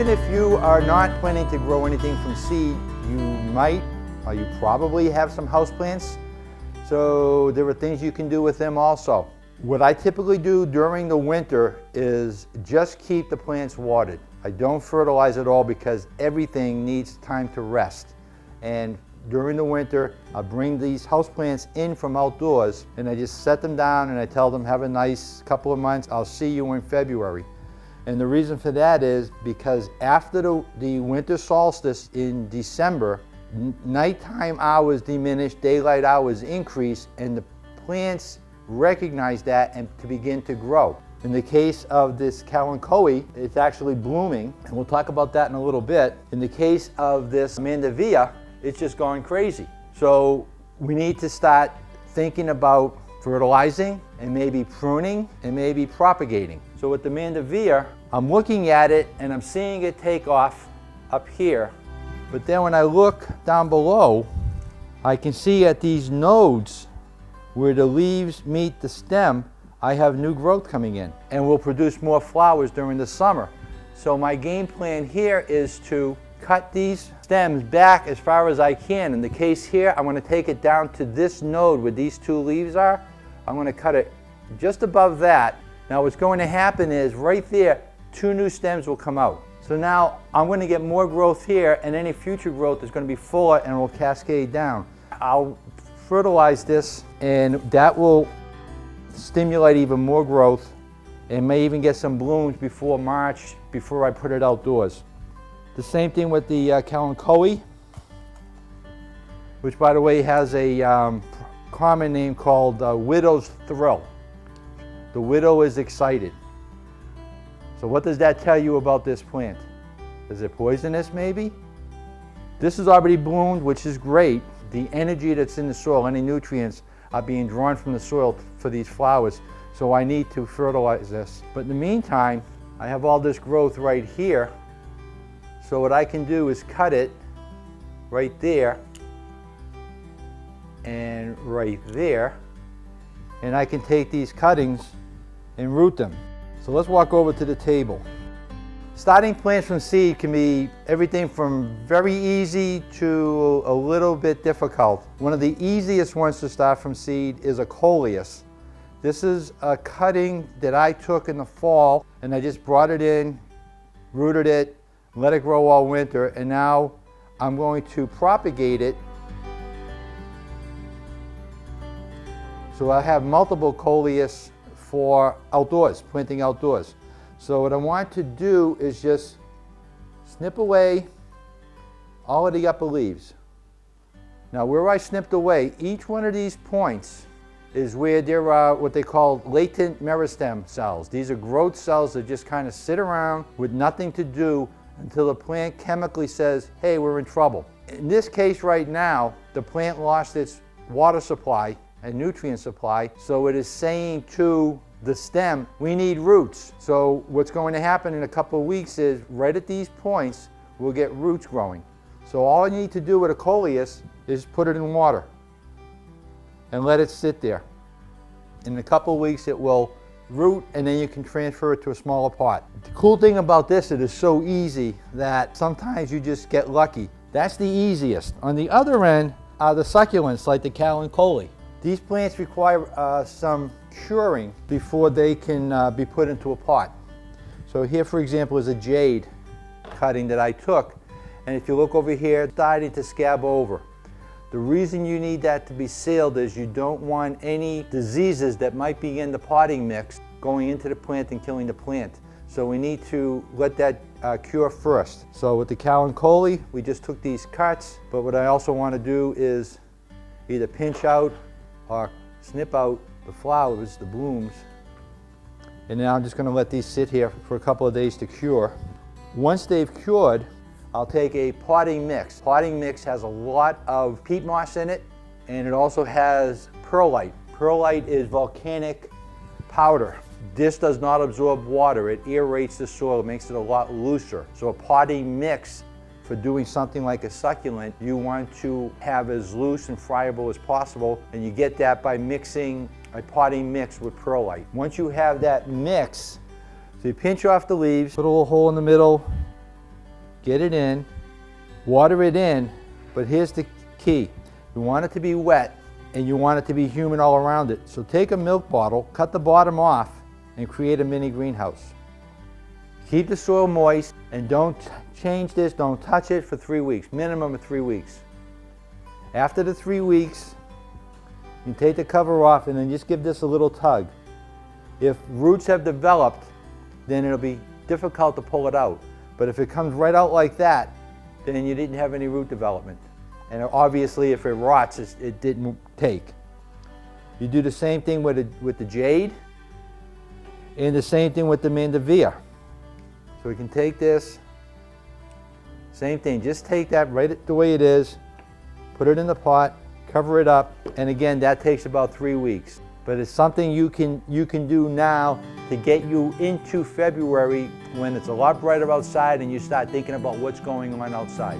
even if you are not planning to grow anything from seed, you might, or you probably have some houseplants. So there are things you can do with them also. What I typically do during the winter is just keep the plants watered. I don't fertilize at all because everything needs time to rest. And during the winter, I bring these houseplants in from outdoors and I just set them down and I tell them, have a nice couple of months. I'll see you in February. And the reason for that is because after the winter solstice in December, nighttime hours diminish, daylight hours increase, and the plants recognize that and to begin to grow. In the case of this Kalanchoe, it's actually blooming, and we'll talk about that in a little bit. In the case of this Mandivir, it's just going crazy. So we need to start thinking about fertilizing and maybe pruning and maybe propagating. So with the Mandivir, I'm looking at it and I'm seeing it take off up here. But then when I look down below, I can see at these nodes where the leaves meet the stem, I have new growth coming in and will produce more flowers during the summer. So my game plan here is to cut these stems back as far as I can. In the case here, I'm going to take it down to this node where these two leaves are. I'm going to cut it just above that. Now what's going to happen is right there, two new stems will come out. So now I'm going to get more growth here, and any future growth is going to be fuller and will cascade down. I'll fertilize this and that will stimulate even more growth and may even get some blooms before March, before I put it outdoors. The same thing with the Kalanchoe, which by the way has a common name called Widow's Thrill. The widow is excited. So what does that tell you about this plant? Is it poisonous maybe? This is already bloomed, which is great. The energy that's in the soil, any nutrients, are being drawn from the soil for these flowers. So I need to fertilize this. But in the meantime, I have all this growth right here. So what I can do is cut it right there and right there. And I can take these cuttings and root them. So let's walk over to the table. Starting plants from seed can be everything from very easy to a little bit difficult. One of the easiest ones to start from seed is a Coleus. This is a cutting that I took in the fall and I just brought it in, rooted it, let it grow all winter, and now I'm going to propagate it. So I have multiple Coleus for outdoors, planting outdoors. So what I want to do is just snip away all of the upper leaves. Now where I snipped away, each one of these points is where there are what they call latent meristem cells. These are growth cells that just kind of sit around with nothing to do until the plant chemically says, hey, we're in trouble. In this case right now, the plant lost its water supply and nutrient supply, so it is saying to the stem, we need roots. So what's going to happen in a couple of weeks is right at these points, we'll get roots growing. So all you need to do with a Coleus is put it in water and let it sit there. In a couple of weeks it will root and then you can transfer it to a smaller pot. The cool thing about this, it is so easy that sometimes you just get lucky. That's the easiest. On the other end are the succulents like the Kalanchoe. These plants require some curing before they can be put into a pot. So here, for example, is a jade cutting that I took. And if you look over here, it's starting to scab over. The reason you need that to be sealed is you don't want any diseases that might be in the potting mix going into the plant and killing the plant. So we need to let that cure first. So with the Kalanchoe, we just took these cuts, but what I also want to do is either pinch out or snip out the flowers, the blooms. And now I'm just going to let these sit here for a couple of days to cure. Once they've cured, I'll take a potting mix. Potting mix has a lot of peat moss in it, and it also has perlite. Perlite is volcanic powder. This does not absorb water. It aerates the soil, it makes it a lot looser. So a potting mix for doing something like a succulent, you want to have as loose and friable as possible, and you get that by mixing a potting mix with perlite. Once you have that mix, so you pinch off the leaves, put a little hole in the middle, get it in, water it in, but here's the key. You want it to be wet and you want it to be humid all around it. So take a milk bottle, cut the bottom off, and create a mini greenhouse. Keep the soil moist and don't change this, don't touch it for 3 weeks, minimum of 3 weeks. After the 3 weeks, you take the cover off and then just give this a little tug. If roots have developed, then it'll be difficult to pull it out. But if it comes right out like that, then you didn't have any root development. And obviously if it rots, it didn't take. You do the same thing with the jade and the same thing with the Mandivir. So we can take this, same thing, just take that right the way it is, put it in the pot, cover it up, and again, that takes about 3 weeks. But it's something you can do now to get you into February when it's a lot brighter outside and you start thinking about what's going on outside.